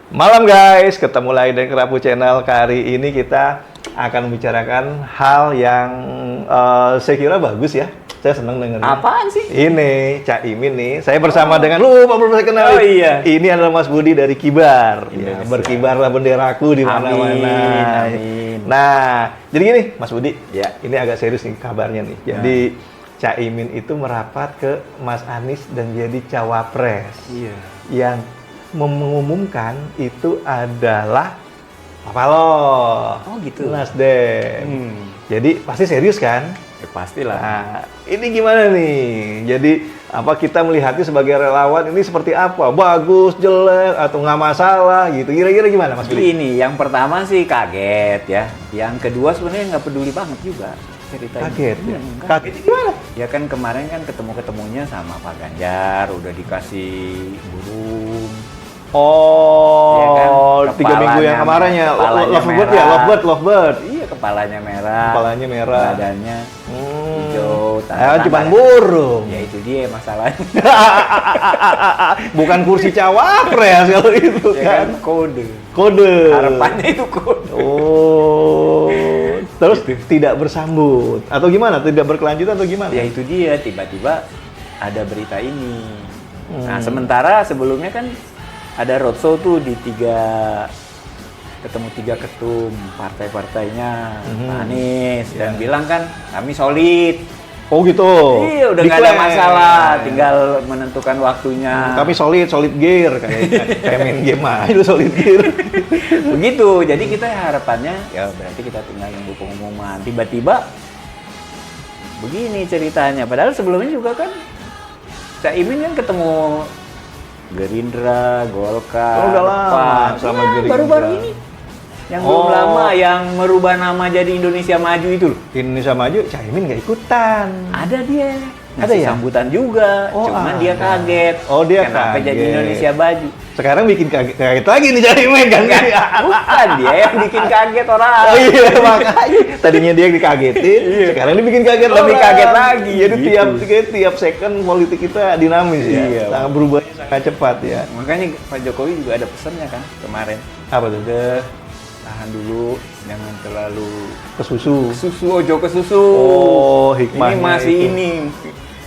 Malam guys, ketemu lagi dengan Kerapu Channel. Kali ini kita akan membicarakan hal yang saya kira bagus ya. Saya senang dengarnya. Apaan sih? Ini Cak Imin nih. Saya bersama dengan belum saya kenal. Oh iya. Ini adalah Mas Budi dari Kibar. Ya, Indonesia. berkibarlah benderaku di mana-mana. Amin. Nah, jadi gini Mas Budi. Ya. Ini agak serius nih kabarnya nih. Jadi Cak Imin itu merapat ke Mas Anies dan jadi cawapres. Iya. Yang mengumumkan itu adalah Pak lo. Oh gitu. Nasdem. Jadi pasti serius kan? Ya pastilah. Nah, ini gimana nih? Jadi apa kita melihatnya sebagai relawan ini seperti apa? Bagus, jelek, atau nggak masalah gitu? Kira-kira gimana Mas Billy? Ini yang pertama sih kaget ya. Yang kedua sebenarnya nggak peduli banget juga ceritanya. Kaget ya? Enggak. Kaget gimana? Ya kan kemarin kan ketemu-ketemunya sama Pak Ganjar, udah dikasih burung. Oh, Ya kan? 3 minggu yang kemarin ya, Kepalanya Lovebird ya, merah. Lovebird. Iya, kepalanya merah. Kepalanya merah. Badannya hijau. Cuma burung. Ya itu dia masalahnya. Bukan kursi cawapres kalau itu Ya kan. kan kode. Kode. Harapannya itu kode. Oh. Terus tidak bersambut atau gimana? Tidak berkelanjutan atau gimana? Ya itu dia, tiba-tiba ada berita ini. Nah, sementara sebelumnya kan ada roadshow tuh di ketemu tiga ketum partai-partainya, Pak Anies, dan bilang kan kami solid. Oh gitu. Iya, udah nggak ada masalah, tinggal menentukan waktunya. Kami solid gear kayak main game aja solid gear. Begitu, jadi kita harapannya ya berarti kita tinggal nunggu pengumuman. Tiba-tiba begini ceritanya, padahal sebelumnya juga kan Cak Imin kan ketemu Gerindra, Golkar, Oh, udah lama PAN. sama Nah, Gerindra. baru-baru ini yang belum lama yang merubah nama jadi Indonesia Maju itu loh. Indonesia Maju, Caimin nggak ikutan. Ada dia. Ada Ngasih ya? sambutan juga, Oh, cuman ada. dia kaget. Oh, dia Kenapa kaget. jadi Indonesia Maju? Sekarang bikin kaget lagi nih Caimin kan? Bukan dia yang bikin kaget orang. Oh iya makanya tadinya dia dikagetin, sekarang dia bikin kaget Lebih orang. kaget lagi, Jadi gitu. tiap second politik kita dinamis ya, Iya. sangat berubahnya sangat cepat ya. Makanya Pak Jokowi juga ada pesannya kan kemarin. Apa tuh? Udah tahan dulu, jangan terlalu Ke susu. ojo ke susu. Oh, hikmahnya Ini masih itu. ini.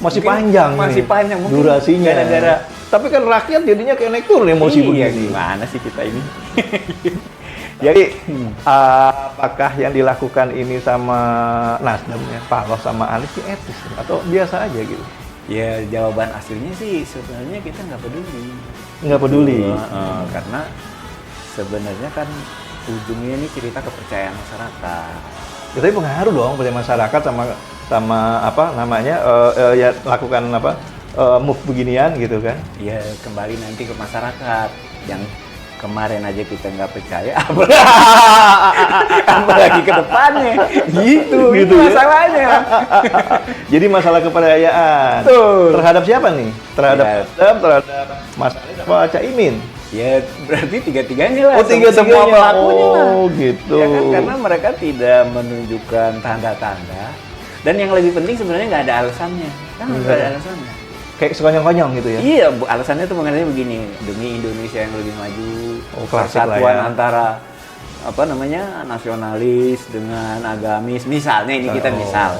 Masih Mungkin panjang masih nih, panjang mungkin durasinya. gara-gara Tapi kan rakyat jadinya kayak naik turun emosi iya, begini. gimana sih kita ini? Jadi apakah yang dilakukan ini sama Nasdem ya, Pak Loh sama Anies ini etis atau biasa aja gitu? Ya jawaban aslinya sih sebenarnya kita nggak peduli. Nggak peduli. Karena sebenarnya kan ujungnya ini cerita kepercayaan masyarakat. Ya, tapi pengaruh dong pada masyarakat sama apa namanya ya lakukan apa move beginian gitu kan? Ya kembali nanti ke masyarakat yang kemarin aja kita nggak percaya, apalagi ke depannya. Gitu Gitu ya? masalahnya. Jadi masalah kepercayaan Betul. terhadap siapa nih? Terhadap Ya. Nasdem, terhadap Mas Anies apa Cak Imin? Ya berarti tiga-tiganya lah. Oh, tiga-tiganya. Semua pelakunya lah. Oh, gitu. Ya kan karena mereka tidak menunjukkan tanda-tanda. Dan yang lebih penting sebenarnya nggak ada alasannya. Kan nggak ada alasannya. Kayak sekonyong-konyong gitu ya? Iya, alasannya tuh mengenai begini, demi Indonesia yang lebih maju, Oh, klasik lah persatuan ya. antara apa namanya nasionalis dengan agamis, misalnya ini kita Oh. misal,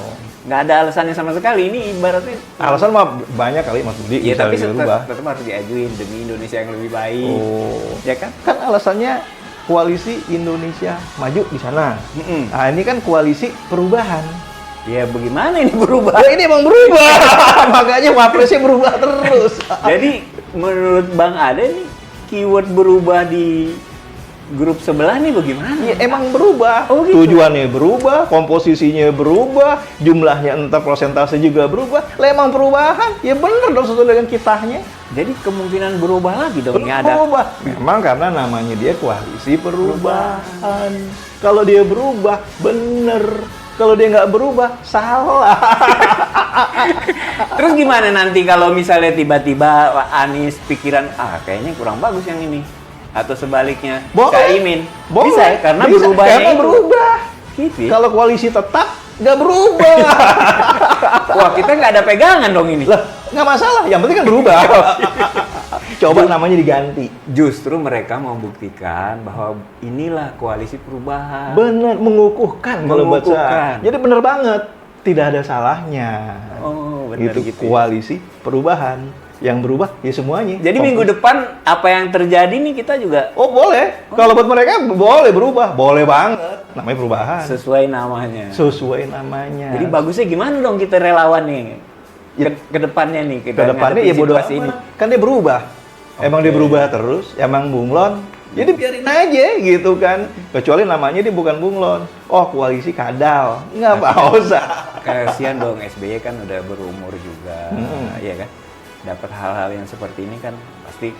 nggak ada alasannya sama sekali. Ini ibaratnya Alasan mah banyak kali Mas Budi. ya bisa tapi dirubah. tetap harus diajuin demi Indonesia yang lebih baik, Oh. ya kan? Kan alasannya koalisi Indonesia maju di sana. Nah, ini kan koalisi perubahan. Ya bagaimana ini berubah? Ya ini emang berubah. Makanya wapresnya berubah terus. Jadi menurut Bang Ade nih keyword berubah di grup sebelah nih bagaimana? Ya, emang berubah. Oh, gitu. Tujuannya berubah, komposisinya berubah, jumlahnya entar persentase juga berubah. Lah emang perubahan. Ya bener dong sesuai dengan kitahnya. Jadi kemungkinan berubah lagi dong ini ada. Berubah. Memang karena namanya dia koalisi perubahan. Kalau dia berubah, bener. Kalau dia nggak berubah, salah. Terus gimana nanti kalau misalnya tiba-tiba Anies pikiran kayaknya kurang bagus yang ini atau sebaliknya Boleh. Caimin Boleh. bisa ya? Karena Bisa. berubahnya Karena itu. berubah. Gitu ya? Kalau koalisi tetap, nggak berubah. Wah kita nggak ada pegangan dong ini. Lah, nggak masalah. Yang penting kan berubah. Coba namanya diganti. Justru mereka mau buktikan bahwa inilah koalisi perubahan. Bener, mengukuhkan kalau buat saya. Mengukuhkan. Jadi bener banget, tidak ada salahnya. Oh, benar Itu gitu. Ya. koalisi perubahan. Yang berubah ya semuanya. Jadi minggu depan apa yang terjadi nih kita juga Oh boleh, kalau buat mereka boleh berubah, boleh banget. Namanya perubahan. sesuai namanya. Sesuai namanya. Jadi bagusnya gimana dong kita relawan nih? Ya. Ke depannya nih kita Kedepannya ya ngadepin bodo situasi ini. amat. Kan dia berubah. Emang dia berubah terus, emang bunglon. Jadi biarin aja gitu kan. Kecuali namanya dia bukan bunglon. Oh koalisi kadal. Nggak usah. Kasihan dong SBY kan udah berumur juga, iya kan? Dapat hal-hal yang seperti ini kan pasti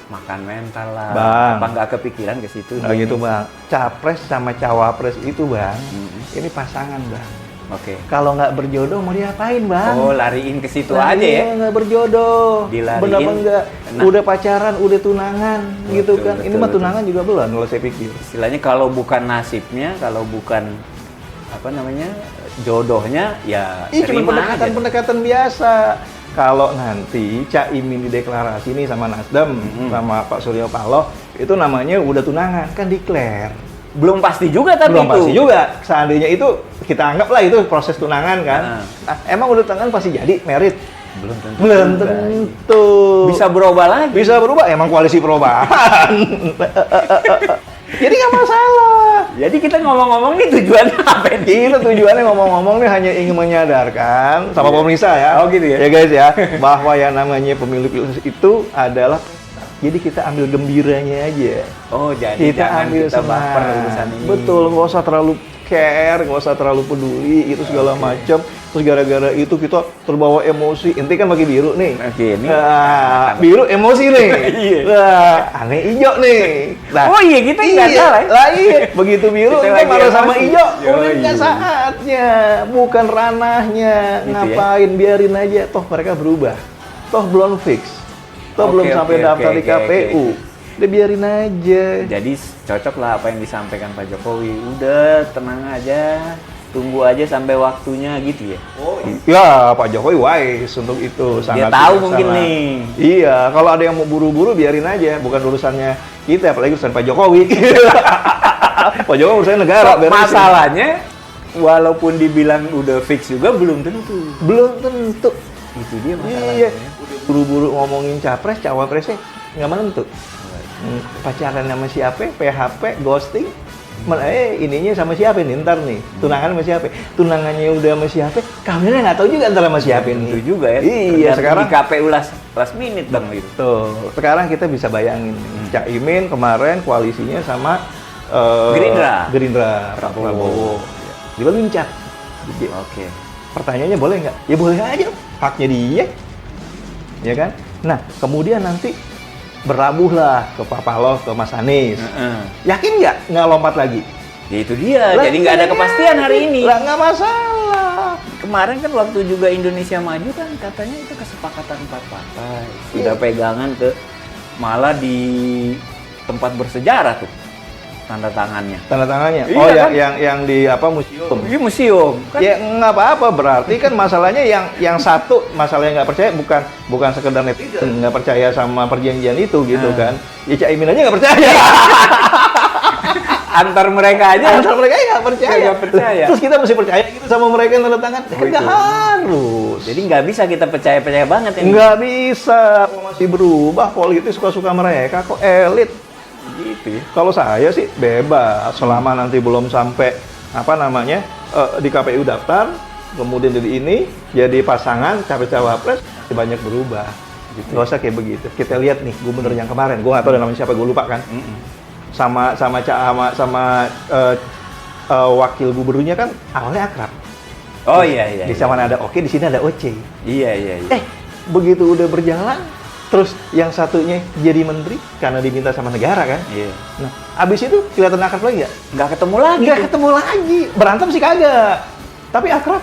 makan mental lah. Bang. Apa nggak kepikiran ke situ? Nah nih? gitu bang. Capres sama cawapres itu bang. Ini pasangan bang. Oke. Kalau nggak berjodoh mau diapain bang? Oh, lariin ke situ Nah, aja ya. iya, nggak berjodoh. Dilariin. Bener apa enggak? Nah. Udah pacaran, udah tunangan, gitu Betul, kan? Ini betul, mah betul. tunangan juga belum, kalau saya pikir. Istilahnya kalau bukan nasibnya, kalau bukan apa namanya jodohnya, ya Ih, cuma terima aja. pendekatan biasa. Kalau nanti Cak Imin dideklarasi nih sama Nasdem, sama Pak Surya Paloh, itu namanya udah tunangan, kan declare. Belum pasti juga tapi Belum itu. pasti juga. Seandainya itu, kita anggaplah itu proses tunangan kan. Nah. Nah, emang udah tunangan pasti jadi merit? Belum tentu. Belum juga. tentu. Bisa berubah lagi. Bisa berubah, emang koalisi perubahan. Jadi nggak masalah. Jadi kita ngomong-ngomong nih tujuannya apa nih? Kita tujuannya ngomong-ngomong nih hanya ingin menyadarkan sama pemirsa ya. Oh, gitu ya? Ya guys ya, bahwa yang namanya pemilu pilpres itu adalah, jadi kita ambil gembiranya aja. Oh, jadi Kita jangan ambil kita baper senang. urusan ini. Betul, nggak usah terlalu care, nggak usah terlalu peduli itu segala macam. Terus gara-gara itu kita terbawa emosi. Inti kan pakai biru nih. Oke, ini. Nah, biru emosi nih. Iya. Nah, aneh hijau nih. Nah, Oh iya, kita nggak salah ya. Lah iya, begitu biru Kita kita lagi marah sama emosi. hijau. Yo, Udah nggak iya. saatnya, bukan ranahnya. Gitu ya. Ngapain, biarin aja. Toh mereka berubah. Toh belum fix. Toh Oke, belum sampai oke, daftar oke, di oke, KPU. Udah biarin aja. Jadi cocok lah apa yang disampaikan Pak Jokowi. Udah tenang aja, tunggu aja sampai waktunya gitu ya. Oh iya, Pak Jokowi wise untuk itu. Dia Sangat tahu bijaksana. mungkin nih. Iya, kalau ada yang mau buru-buru biarin aja, bukan urusannya kita, apalagi urusan Pak Jokowi. Pak Jokowi urusan negara. beresin. Masalahnya, walaupun dibilang udah fix juga belum tentu. Belum tentu. Itu dia masalahnya. Iya, udah buru-buru ngomongin capres, cawapresnya nggak menentu. Pacaran sama siapa, PHP, ghosting. Ininya sama siapa nih ntar nih, tunangan sama siapa, tunangannya udah sama siapa, kawinnya nggak tahu juga ntar sama siapa nih. Itu juga ya. Iya, Tergantung sekarang di KPU last minute bang gitu. tuh, sekarang kita bisa bayangin nih, Cak Imin kemarin koalisinya sama Gerindra, Pak Prabowo. Dia luncat. Jadi, Oke. pertanyaannya boleh nggak? Ya boleh aja, haknya dia, ya kan? Nah, kemudian nanti berlabuhlah ke Pak Paloh, ke Mas Anies. Yakin nggak lompat lagi? Ya itu dia. Jadi nggak ada kepastian hari ini. Lah nggak masalah. Kemarin kan waktu juga Indonesia Maju kan katanya itu kesepakatan 4 partai. Sudah Iya. pegangan ke malah di tempat bersejarah tuh tanda tangannya. Tanda tangannya. Iya Oh ya, kan? yang di apa museum. Di museum kan. Ya nggak apa-apa, berarti kan masalahnya yang satu masalah yang nggak percaya bukan sekedar netizen nggak percaya sama perjanjian itu gitu kan. Ya Cak Imin aja nggak percaya. Antar mereka aja. Antar mereka nggak percaya. Nggak percaya. Terus kita mesti percaya gitu sama mereka yang tanda tangan? Oh, Nggak itu. harus. Jadi nggak bisa kita percaya banget ini. Nggak bisa. Masih berubah politik suka-suka mereka kok elit. Gitu ya. Kalau saya sih bebas selama nanti belum sampai di KPU daftar, kemudian jadi ini jadi pasangan capres-cawapres masih banyak berubah. Gitu. Nggak usah kayak begitu. Kita lihat nih gubernur yang kemarin, gue nggak tahu namanya siapa, gue lupa kan. Sama wakil gubernurnya kan awalnya akrab. Oh iya. Di sana ada Oke, di sini ada Oce. Iya. Begitu udah berjalan, terus yang satunya jadi menteri karena diminta sama negara kan. Iya. Nah, abis itu kelihatan akrab lagi nggak? Nggak ketemu lagi. Nggak ketemu lagi. Berantem sih kagak. Tapi akrab.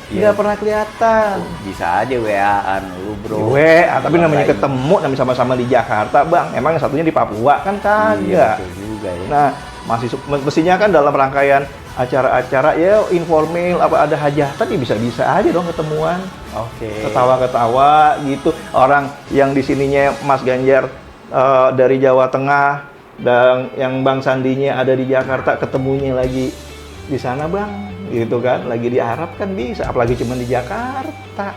Iya. Nggak pernah kelihatan. Bisa aja WA-an lu bro. Tapi namanya ketemu, namanya sama-sama di Jakarta, Bang. Emang yang satunya di Papua kan kagak. Iya betul juga ya. Nah, mestinya kan dalam rangkaian acara-acara ya informal, apa ada hajatan ya bisa-bisa aja dong ketemuan. Oke. Ketawa-ketawa gitu. Orang yang di sininya Mas Ganjar dari Jawa Tengah dan yang Bang Sandinya ada di Jakarta, ketemunya lagi di sana Bang, gitu kan. Lagi di Arab kan bisa, apalagi cuma di Jakarta.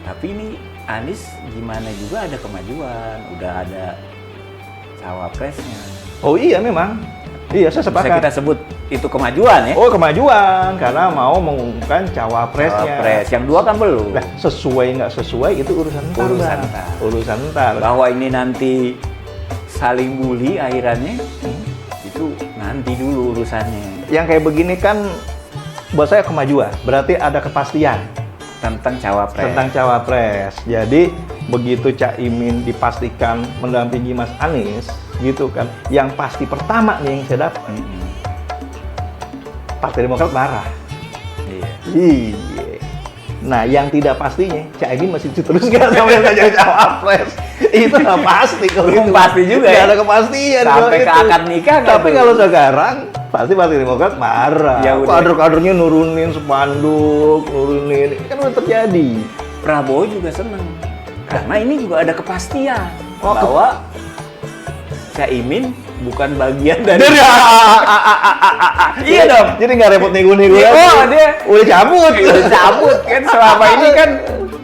Tapi ini Anies gimana juga ada kemajuan, udah ada cawapresnya. Oh iya memang. Iya, saya Bisa sepakat. kita sebut itu kemajuan ya? Oh, kemajuan karena mau mengumumkan cawapresnya. Cawapres. Yang dua kan belum. Nah, sesuai nggak sesuai itu urusan ntar, Urusan Bang. ntar. Urusan ntar. Bahwa ini nanti saling bully akhirannya, itu nanti dulu urusannya. Yang kayak begini kan buat saya kemajuan. Berarti ada kepastian Tentang cawapres. tentang cawapres. Jadi begitu Cak Imin dipastikan mendampingi Mas Anies, gitu kan. Yang pasti pertama nih yang saya dapat, Mm-mm. Partai Demokrat marah. Iya. Iya. Nah, yang tidak pastinya, Cak Imin masih diteruskan sampai nggak jadi cawapres. Itu nggak pasti kalau Belum itu. pasti juga Nggak ya? ada kepastian Sampai kalau ke itu. akad nikah nggak Tapi tuh? kalau sekarang, pasti Partai Demokrat marah. Ya udah. Kader-kadernya nurunin spanduk, nurunin. Kan udah terjadi. Prabowo juga seneng. Karena ini juga ada kepastian. Oh, bahwa Caimin bukan bagian dari... Iya dong. Jadi nggak repot nego-nego Iya, lagi. oh, dia- Udah cabut. Udah cabut kan selama ini kan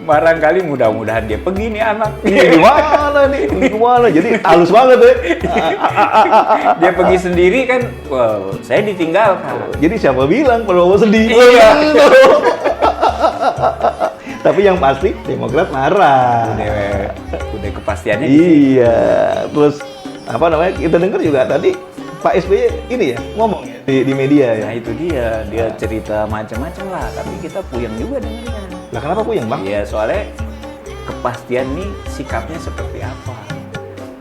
barangkali mudah-mudahan dia pergi nih anak. Ini gimana nih? Ini gimana? Jadi halus banget ya. Dia pergi sendiri kan, wow, saya ditinggalkan. Jadi siapa bilang Prabowo sedih? Iya. Tapi yang pasti Demokrat marah. Udah kepastiannya di sini. Iya. Terus apa namanya? Kita dengar juga tadi Pak SBY ini ya ngomong ya di media ya. Nah itu dia cerita macam-macam lah, tapi kita puyeng juga dengarnya. Lah kenapa puyeng Bang? Iya, soalnya kepastian nih sikapnya seperti apa.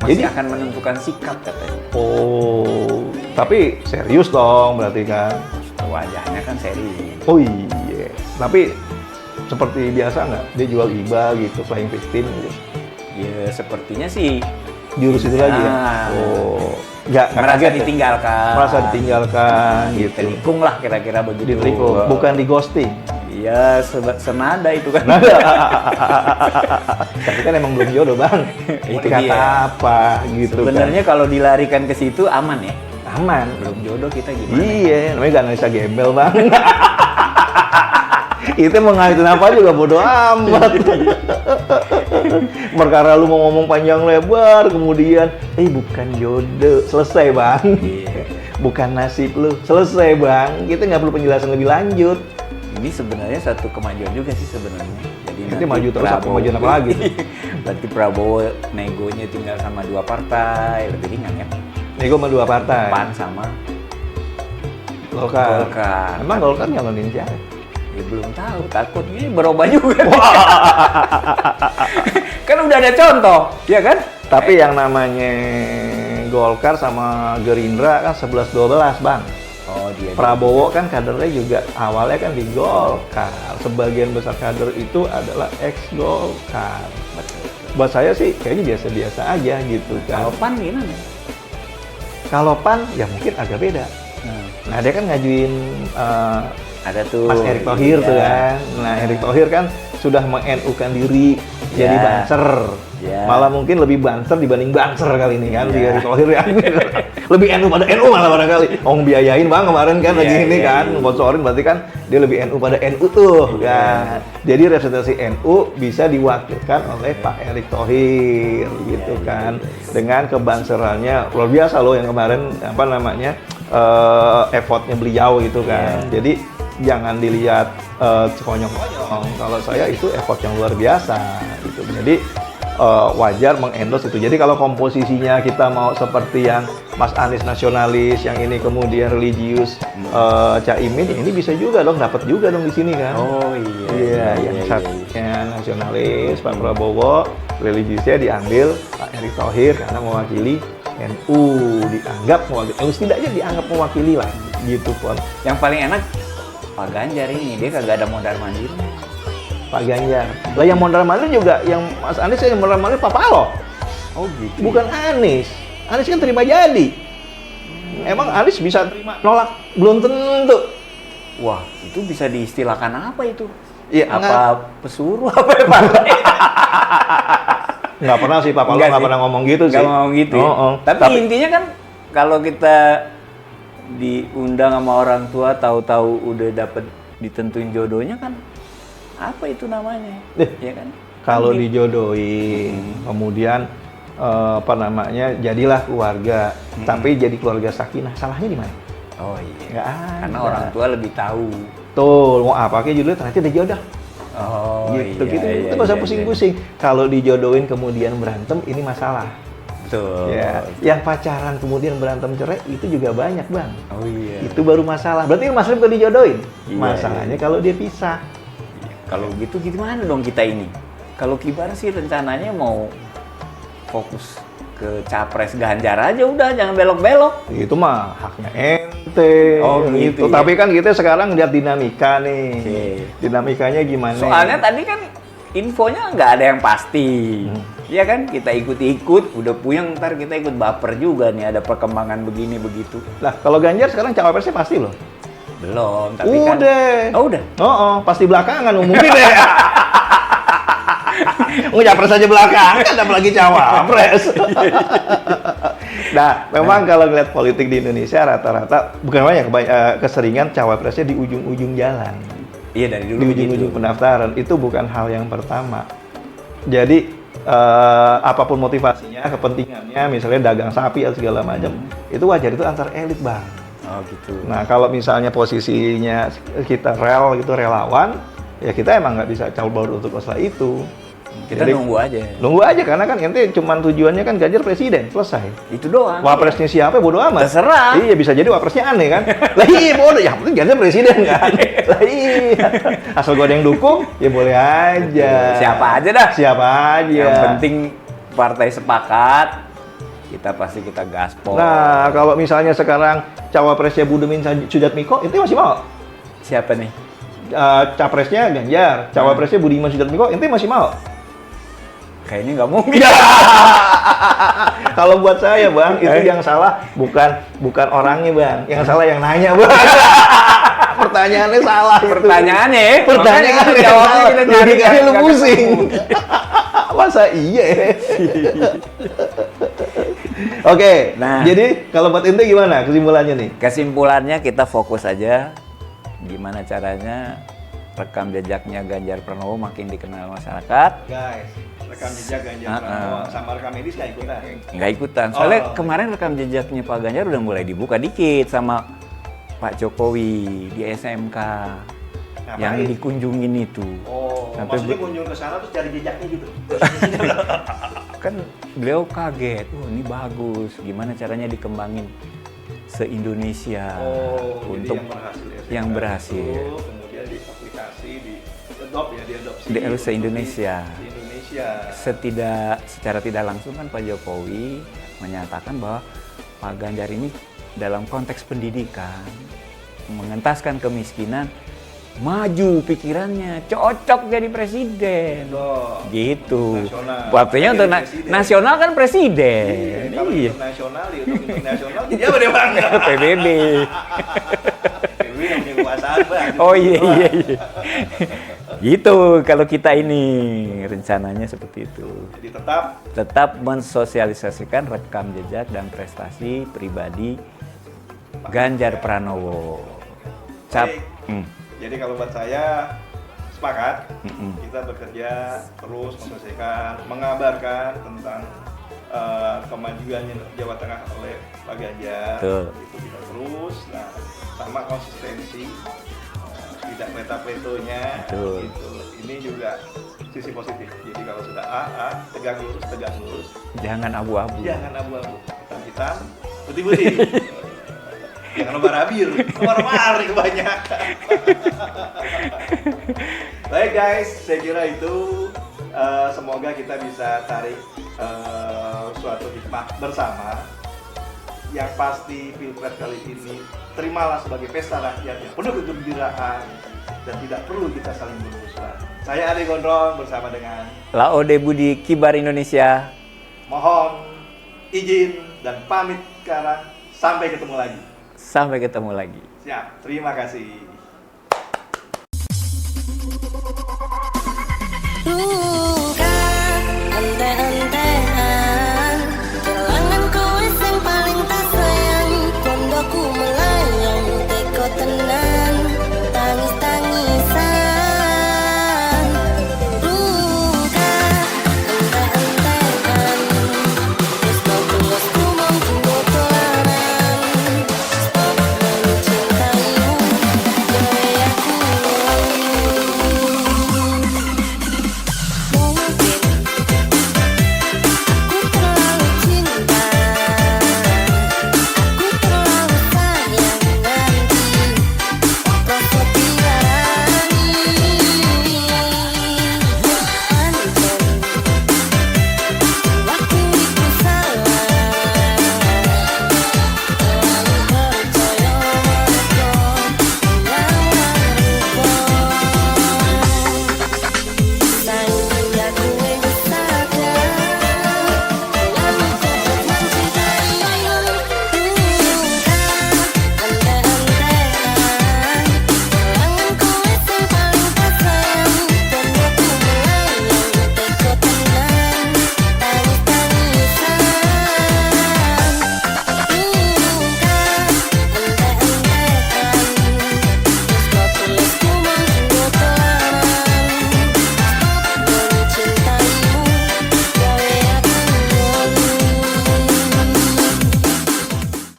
Masih Jadi- akan menentukan sikap katanya. Oh, tapi serius dong berarti kan? Wajahnya kan serius. Oh iya. Tapi seperti biasa nggak? Dia jual IBA gitu, flying 15 gitu. Ya sepertinya sih Jurus itu lagi ya? Ah. Oh, nggak merasa kaget ya? ditinggalkan. Merasa ditinggalkan gitu. Ditelikung lah kira-kira begitu. Ditelikung, bukan di ghosting. Iya, senada itu kan. Tapi kan emang belum jodoh Bang. Mau Itu dikata dia. apa gitu Sebenarnya kalau dilarikan ke situ aman ya. kan. Aman. Belum jodoh kita gimana? Iya, namanya gak analisa gembel Bang. Itu mau ngaitin apa juga bodo amat. Perkara lu mau ngomong panjang lebar, kemudian, bukan jodoh, selesai Bang. Iya. Bukan nasib lu, selesai Bang. Kita nggak perlu penjelasan lebih lanjut. Ini sebenarnya satu kemajuan juga sih sebenarnya. Jadi Nanti maju terus, apa kemajuan apa lagi? Berarti Prabowo negonya tinggal sama dua partai, lebih ringan ya. Nego sama dua partai. PAN sama Golkar. Golkar. Emang Golkar nyalonin siapa? Ya belum tahu, takut ini berubah juga. Kan udah ada contoh, ya kan? Tapi yang namanya Golkar sama Gerindra kan 11-12 Bang. Oh dia. Prabowo kan kadernya juga awalnya kan di Golkar. Sebagian besar kader itu adalah ex-Golkar. Buat saya sih kayaknya biasa-biasa aja gitu Kalau kan. PAN gimana? Kalau PAN ya mungkin agak beda. Nah dia kan ngajuin Ada tuh. Mas Erick Thohir iya. tuh kan. Nah Erick Thohir kan sudah meng-NU-kan diri jadi Ya. banser. Ya. Malah mungkin lebih banser dibanding banser kali ini kan. Ya. Si Erick Thohir ya. Lebih NU pada NU malah barangkali. Biayain Bang kemarin kan Iya, lagi ini iya, kan. iya. Sponsorin berarti kan dia lebih NU pada NU tuh Iya. kan. Jadi representasi NU bisa diwakilkan oleh Pak Erick Thohir gitu Iya, kan. iya. Dengan kebanserannya luar biasa loh yang kemarin apa namanya effortnya beliau gitu kan. Iya. Jadi jangan dilihat sekonyong-konyong. Kalau saya itu effort yang luar biasa gitu. Jadi wajar mengendorse itu. Jadi kalau komposisinya kita mau seperti yang Mas Anies nasionalis, yang ini kemudian religius, Cak Imin, ini bisa juga dong, dapat juga dong di sini kan. Oh iya. Iya, yang satunya nasionalis, Pak Prabowo, religiusnya diambil Pak Erick Thohir karena mewakili NU, dianggap mewakili, setidaknya dianggap mewakili lah, gitu pun. Yang paling enak Pak Ganjar ini, dia kagak ada modal mandir. Pak Ganjar. Lah yang mondar mandir juga, yang Mas Anies yang mondar mandir Pak Paloh, Oh gitu. bukan Anies. Anies kan terima jadi. Emang Anies bisa terima nolak? Belum tentu. Wah, itu bisa diistilahkan apa itu? Iya, apa pesuruh apa ya partai? Nggak pernah sih, Papa lo Nggak nggak sih. pernah ngomong gitu sih. Nggak ngomong gitu ya? Tapi intinya kan kalau kita diundang sama orang tua tahu-tahu udah dapet ditentuin jodohnya kan apa itu namanya? Ya kan? Kalau dijodohin, kemudian apa namanya, jadilah keluarga, tapi jadi keluarga sakinah, salahnya di mana? Oh iya. Nggak ada. Karena orang tua lebih tahu. Tuh, mau apa kayak judulnya ternyata udah jodoh. Oh Gitu, iya. gitu. iya, Itu nggak usah iya, pusing-pusing. Kalau dijodohin kemudian berantem, ini masalah. Betul. Ya, yang pacaran kemudian berantem cerai itu juga banyak, Bang. Oh iya. Itu baru masalah. Berarti masalahnya bukan dijodohin. Iya, Masalahnya kalau dia pisah. Kalau gitu gimana dong kita ini? Kalau Kibar sih rencananya mau fokus ke capres Ganjar aja udah, jangan belok-belok. Itu mah haknya ente. Oh, gitu ya. Tapi kan kita sekarang lihat dinamika nih. Oke. Dinamikanya gimana? Soalnya tadi kan infonya nggak ada yang pasti. Iya kan? Kita ikut-ikut, udah puyeng ntar kita ikut baper juga nih ada perkembangan begini begitu. Lah, kalau Ganjar sekarang cawapresnya pasti loh. Belum, tapi kan. Udah. Oh, udah. Oh, pasti belakangan umumnya deh. Capres aja belakangan, apalagi cawapres. Nah, memang kalau ngeliat politik di Indonesia rata-rata bukan banyak, keseringan cawapresnya di ujung-ujung jalan. Iya dari dulu Di begitu. ujung-ujung pendaftaran itu bukan hal yang pertama. Jadi apapun motivasinya, kepentingannya, misalnya dagang sapi atau segala macam, itu wajar, itu antar elit, Bang. Oh gitu. Nah, kalau misalnya posisinya kita relawan, ya kita emang nggak bisa cabut untuk masalah itu. Kita Jadi, nunggu aja. Nunggu aja, karena kan ente cuman tujuannya kan Ganjar presiden, selesai. Itu doang. Wapresnya siapa bodo amat. Terserah. Iya, bisa jadi wapresnya aneh kan. Lah iya bodo, yang penting Ganjar presiden kan. Lah iya. Asal gua ada yang dukung, ya boleh aja. Siapa aja dah. Siapa aja. Yang penting partai sepakat, kita gaspol. Nah, kalau misalnya sekarang cawapresnya Budemin Sujatmiko, itu masih mau? Siapa nih? Capresnya Ganjar, cawapresnya Budiman Sujatmiko, ente masih mau? Kayaknya nggak mungkin. Kalau buat saya, Bang, itu yang salah bukan orangnya, Bang. Yang salah yang nanya, Bang. Pertanyaannya salah. Pertanyaannya, Pertanyaannya jawabnya salah. kita nyari Logikanya lu nggak pusing. Masa iya? Oke, Nah. jadi kalau buat ente gimana kesimpulannya nih? Kesimpulannya kita fokus aja gimana caranya rekam jejaknya Ganjar Pranowo makin dikenal masyarakat. Guys, rekam jejak Ganjar Pranowo sama rekam medis nggak ikutan? Nggak ikutan. Soalnya Oh. kemarin rekam jejaknya Pak Ganjar udah mulai dibuka dikit sama Pak Jokowi di SMK yang Ngapain? dikunjungin itu. Oh, Sampai maksudnya kunjung ke sana terus cari jejaknya gitu? Kan beliau kaget, ini bagus, gimana caranya dikembangin se-Indonesia untuk yang berhasil ya? yang berhasil. Kemudian di aplikasi, diadopsi Di se-Indonesia. di Indonesia. Secara tidak langsung kan Pak Jokowi menyatakan bahwa Pak Ganjar ini dalam konteks pendidikan mengentaskan kemiskinan, maju pikirannya, cocok jadi presiden. Gitu. Nasional. Artinya untuk Jadi presiden. nasional kan presiden. Kalau Iya. internasional, ya untuk internasional jadi apa deh, Bang? PBB. PBB yang punya kekuasaan, Bang. Oh iya. Gitu kalau kita ini rencananya seperti itu. Jadi Tetap mensosialisasikan rekam jejak dan prestasi pribadi Ganjar Pranowo. Baik. Jadi kalau buat saya sepakat, kita bekerja terus menyelesaikan, mengabarkan tentang kemajuannya Jawa Tengah oleh Pak Ganjar. Betul. Itu kita terus, nah sama konsistensi, tidak peta-petonya. Betul. Gitu. Ini juga sisi positif. Jadi kalau sudah A, tegak lurus. Jangan abu-abu. Jangan abu-abu, hitam-hitam, putih-putih. Jangan nobar-abir, nobar-mari kebanyakan. Baik guys, saya kira itu semoga kita bisa tarik suatu hikmah bersama. Yang pasti Pilpres kali ini terimalah sebagai pesta rakyat yang penuh kegembiraan dan tidak perlu kita saling bermusuhan. Saya Ade Gondrong bersama dengan Laode Budi Kibar Indonesia. mohon izin dan pamit sekarang. Sampai ketemu lagi. Sampai ketemu lagi. Siap, terima kasih.